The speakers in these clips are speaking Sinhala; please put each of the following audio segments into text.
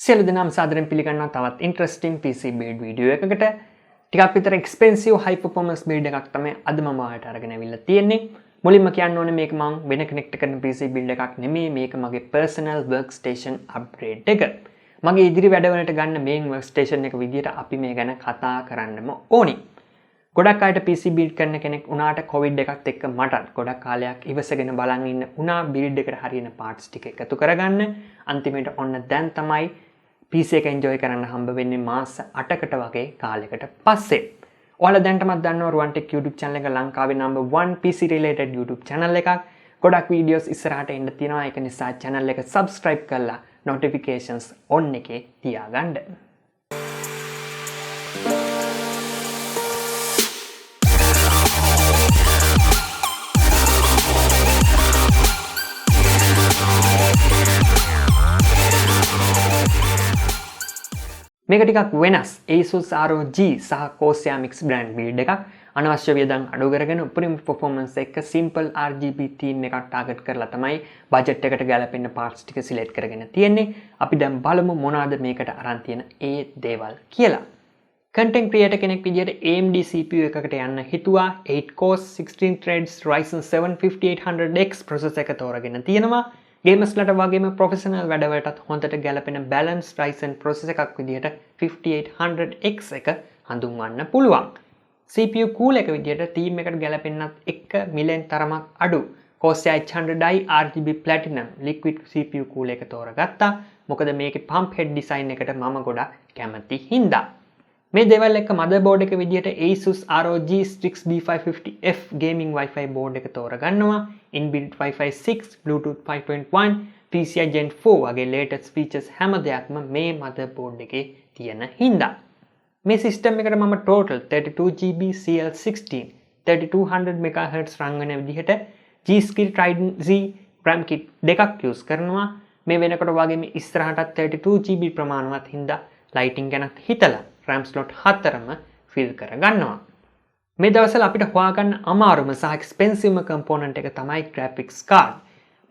සියලු දෙනාම සාදරයෙන් පිළිගන්නවා තවත් ඉන්ටරෙස්ටිං PC build වීඩියෝ එකකට. ටිකක් විතර එක්ස්පෙන්සිව් හයි පර්ෆෝමන්ස් build එකක් තමයි අද මම ඔයාලට අරගෙන අවිල්ලා තියෙන්නේ. මුලින්ම කියන්න ඕනේ මේක මම වෙන කෙනෙක්ට කරන PC build එකක් නෙමෙයි, මේක මගේ personal workstation upgrade එක. මගේ ඉදිරි වැඩවලට ගන්න main workstation එක විදියට අපි මේ ගැන කතා කරන්නම ඕනි. ගොඩක් අයට PC build කරන කෙනෙක් උනාට COVID එකත් එක්ක මටත් ගොඩක් කාලයක් ඉවසගෙන බලන් ඉන්න උනා build එකට හරියන parts ටික එකතු කරගන්න. අන්තිමට ඔන්න දැන් තමයි PC එක enjoy කරන්න හම්බ වෙන්නේ මාස 8කට වගේ කාලයකට පස්සේ. ඔයාලා දැන්ටමත් දන්නවා RuwanTech YouTube channel එක ලංකාවේ number 1 PC related YouTube channel එකක්. ගොඩක් videos ඉස්සරහට එන්න තියෙනවා. ඒක නිසා channel එක subscribe කරලා notifications on එකේ තියාගන්න. මේක ටිකක් වෙනස් Asus ROG සහ Corsair mix brand build එකක්. අනවශ්‍ය වියදම් අඩු කරගෙන උපරිම performance එක simple RGB theme එකක් target කරලා තමයි budget එකට ගැලපෙන parts ටික select කරගෙන තියෙන්නේ. අපි දැන් බලමු මොනවාද මේකට අරන් තියෙන ඒ දේවල් කියලා. content creator කෙනෙක් විදියට AMD CPU එකකට යන්න හිතුවා. 8 cores 16 threads Ryzen 7 5800X processor එක තෝරගෙන තියෙනවා. ගේමර්ස්ලට වගේම ප්‍රොෆෙෂනල් වැඩවලටත් හොඳට ගැලපෙන බැලන්ස් Ryzen processor එකක් විදිහට 5800X එක හඳුන්වන්න පුළුවන්. CPU cool එක විදිහට theme එකට ගැලපෙන්නත් 1 මිලියන් තරමක් අඩු Corsair H100i RGB Platinum liquid CPU cool එක තෝරගත්තා. මොකද මේකේ pump head design එකට මම ගොඩක් කැමති හින්දා. මේ දේවල් එක්ක motherboard එක විදිහට Asus ROG Strix B550F gaming Wi-Fi board එක තෝරගන්නවා. inbuilt Wi-Fi 6, Bluetooth 5.1, PCI Gen 4 වගේ latest features හැම දෙයක්ම මේ motherboard එකේ තියෙන හින්දා. මේ system එකට මම total 32GB CL16 3200 MHz රන් වෙන විදිහට G-Skill Trident Z RAM kit දෙකක් use කරනවා. මේ වෙනකොට වගේ මේ ඉස්සරහටත් 32GB ප්‍රමාණවත් හින්දා lighting ගැනත් හිතලා RAM slot 4ම fill කරගන්නවා. මේ දවස්වල අපිට හොයාගන්න අමාරුම සහ එක්ස්පෙන්සිව්ම component එක තමයි graphics card.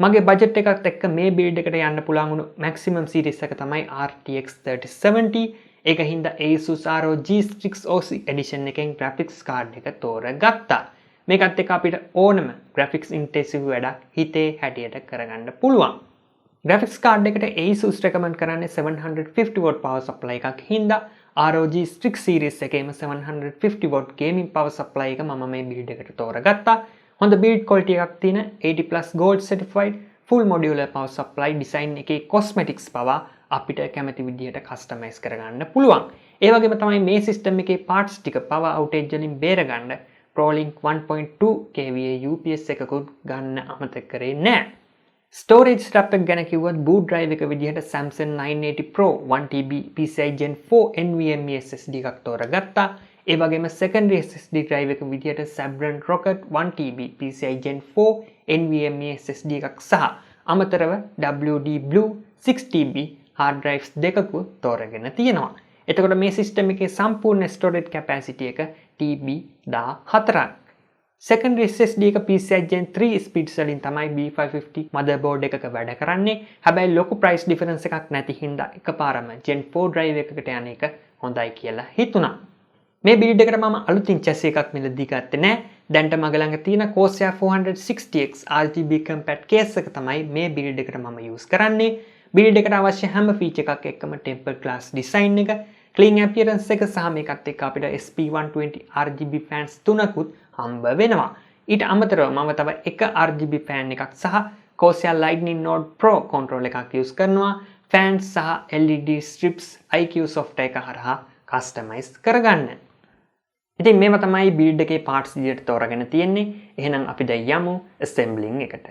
මගේ budget එකත් එක්ක මේ build එකට යන්න පුළුවන් වුණු maximum series එක තමයි RTX 3070. ඒක හින්දා Asus ROG Strix OC edition එකෙන් graphics card එක තෝරගත්තා. මේකත් එක්ක අපිට ඕනම graphics intensive වැඩක් හිතේ හැටියට කරගන්න පුළුවන්. graphics card එකට Asus recommend කරන්නේ 750W power supply එකක් හින්දා ROG Strix series එකේම 750W gaming power supply එක මම මේ build එකට තෝරගත්තා. හොඳ build quality එකක් තියෙන 80+ gold certified full modular power supply design එකේ cosmetics පවා අපිට කැමති විදිහට customize කරගන්න පුළුවන්. ඒ වගේම තමයි මේ system එකේ parts ටික power outage වලින් බේරගන්න ProLink 1.2 kVA UPS එකකුත් ගන්න අමතක කරේ නැහැ. Storage setup එක ගැන කිව්වොත් boot drive එක විදිහට Samsung 980 Pro 1TB PCI Gen 4 NVMe SSD එකක් තෝරගත්තා. ඒ වගේම secondary SSD drive එක විදිහට Sabran Rocket 1TB PCI Gen 4 NVMe SSD එකක් සහ අමතරව WD Blue 6TB hard drives දෙකකුත් තෝරගෙන තියෙනවා. එතකොට මේ system එකේ සම්පූර්ණ storage capacity එක TB 14ක්. secondary SSD එක PCI Gen 3 speeds වලින් තමයි B550 motherboard එකක වැඩ කරන්නේ. හැබැයි ලොකු price difference එකක් නැති හින්දා එකපාරම Gen 4 drive එකකට යන එක හොඳයි කියලා හිතුණා. මේ build එකට මම අලුතින් chassis එකක් මිලදී ගත්තේ නැහැ. දැන්ට මගේ ළඟ තියෙන Corsair 460X RGB compact case එක තමයි මේ build එකට මම use කරන්නේ. build එකට අවශ්‍ය හැම feature එකක් එක්කම tempered glass design එක, clean appearance එක සහ මේකත් එක්ක අපිට SP120 RGB fans තුනකුත් හම්බ වෙනවා. ඊට අමතරව මම තව එක RGB fan එකක් සහ Corsair Lightning Node Pro control එකක් use කරනවා. fans සහ LED strips IQ software එක හරහා customize කරගන්න. ඉතින් මේව තමයි build එකේ parts විදිහට තෝරගෙන තියෙන්නේ. එහෙනම් අපි දැන් යමු assembling එකට.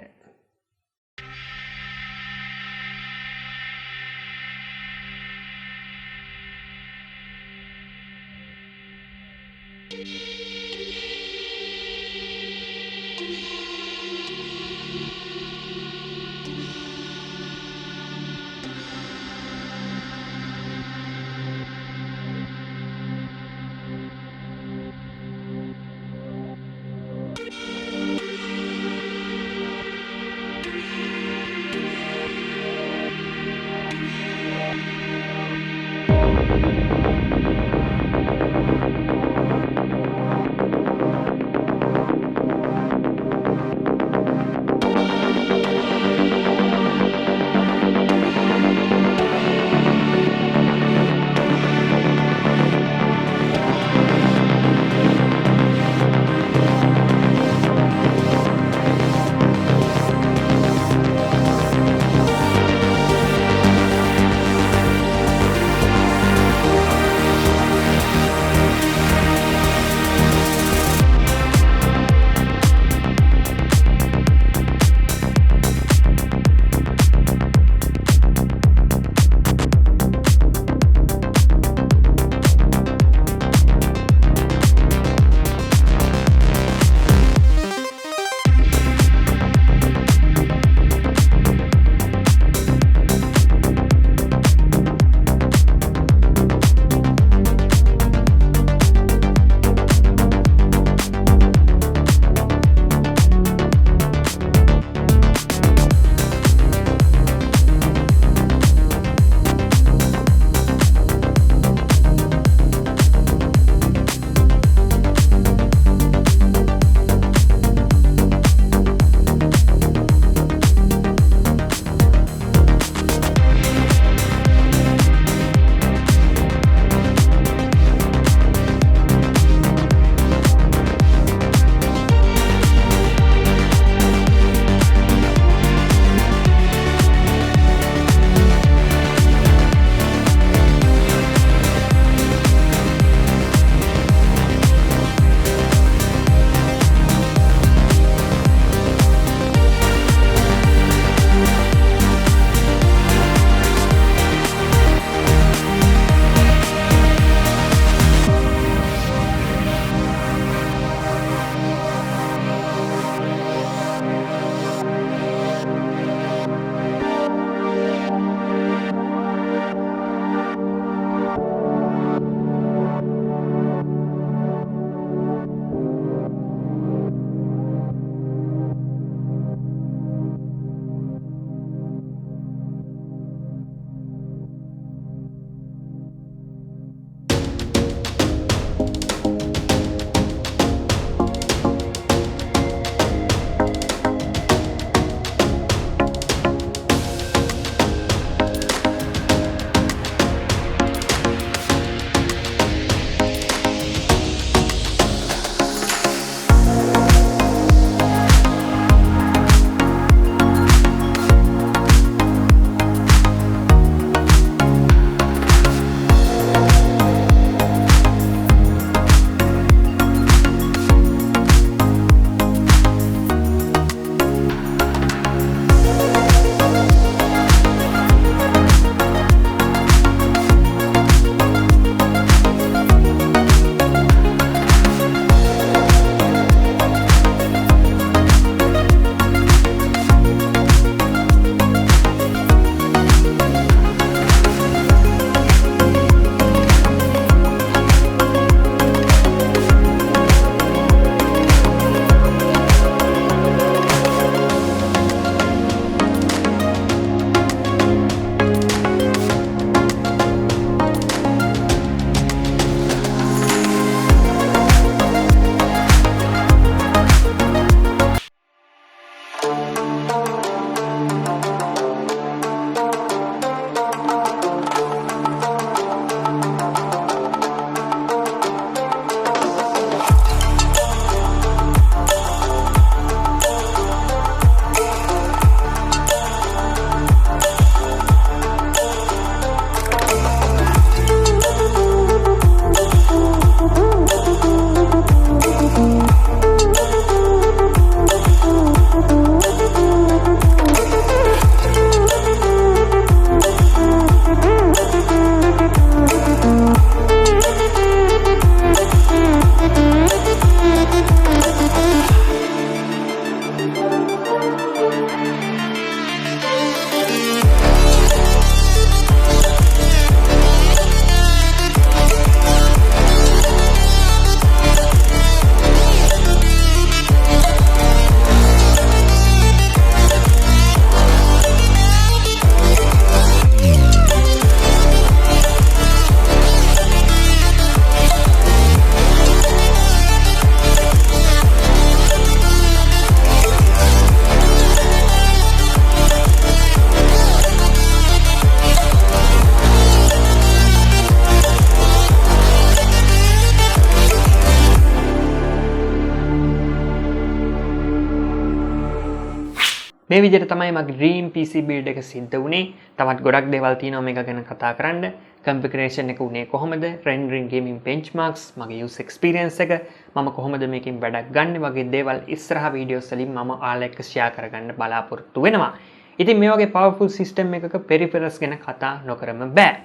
මේ විදිහට තමයි මගේ dream PC build එක සිද්ධ වුණේ. තවත් ගොඩක් දේවල් තියෙනවා මේක ගැන කතා කරන්න. configuration එක උනේ කොහොමද? rendering gaming benchmarks, මගේ user experience එක, මම කොහොමද මේකෙන් වැඩක් ගන්න වගේ දේවල් ඉස්සරහා වීඩියෝස් වලින් මම ඔයාලා එක්ක share කරගන්න බලාපොරොත්තු වෙනවා. ඉතින් මේ වගේ powerful system එකක peripherals ගැන කතා නොකරම බෑ.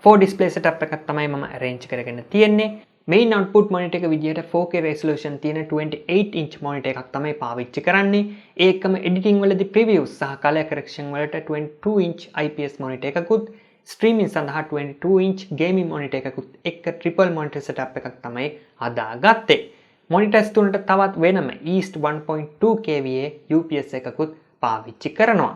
4 display setup එකක් තමයි මම arrange කරගෙන තියෙන්නේ. main output monitor එක විදිහට 4K resolution තියෙන 28 inch monitor එකක් තමයි පාවිච්චි කරන්නේ. ඒකම editing වලදී previews සහ color correction වලට 22 inch IPS monitor එකකුත්, streaming සඳහා 22 inch gaming monitor එකකුත් එක්ක triple monitor setup එකක් තමයි හදාගත්තේ. monitors තුනට තවත් වෙනම East 1.2 kVA UPS එකකුත් පාවිච්චි කරනවා.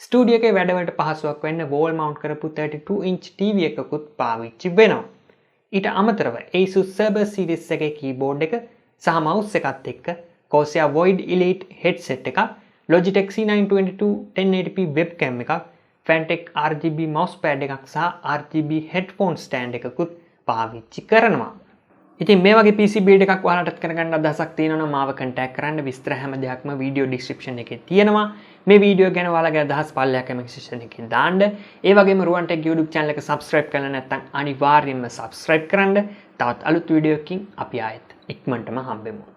ස්ටුඩියෝ එකේ වැඩවලට පහසුවක් වෙන්න wall mount කරපු 32 inch TV එකකුත් පාවිච්චි වෙනවා. ඊට අමතරව Asus Server Series එකේ keyboard එක සහ mouse එකත් එක්ක Corsair Void Elite headset එකක්, Logitech C922 1080p webcam එකක්, Fantech RGB mousepad එකක් සහ RGB headphone stand එකකුත් පාවිච්චි කරනවා. ඉතින් මේ වගේ PC build එකක් ඔයාලටත් කරගන්න අදහසක් තියෙනවා නම් මාව contact කරන්න. විස්තර හැම දෙයක්ම video description එකේ තියෙනවා. මේ වීඩියෝ ගැන ඔයාලගේ අදහස් පල්ලෙහා comment section එකේ දාන්න. ඒ වගේම RuwanTech YouTube channel එක subscribe කරලා නැත්නම් අනිවාර්යයෙන්ම subscribe කරන්න. තවත් අලුත් වීඩියෝ එකකින් අපි ආයෙත් ඉක්මනටම හම්බෙමු.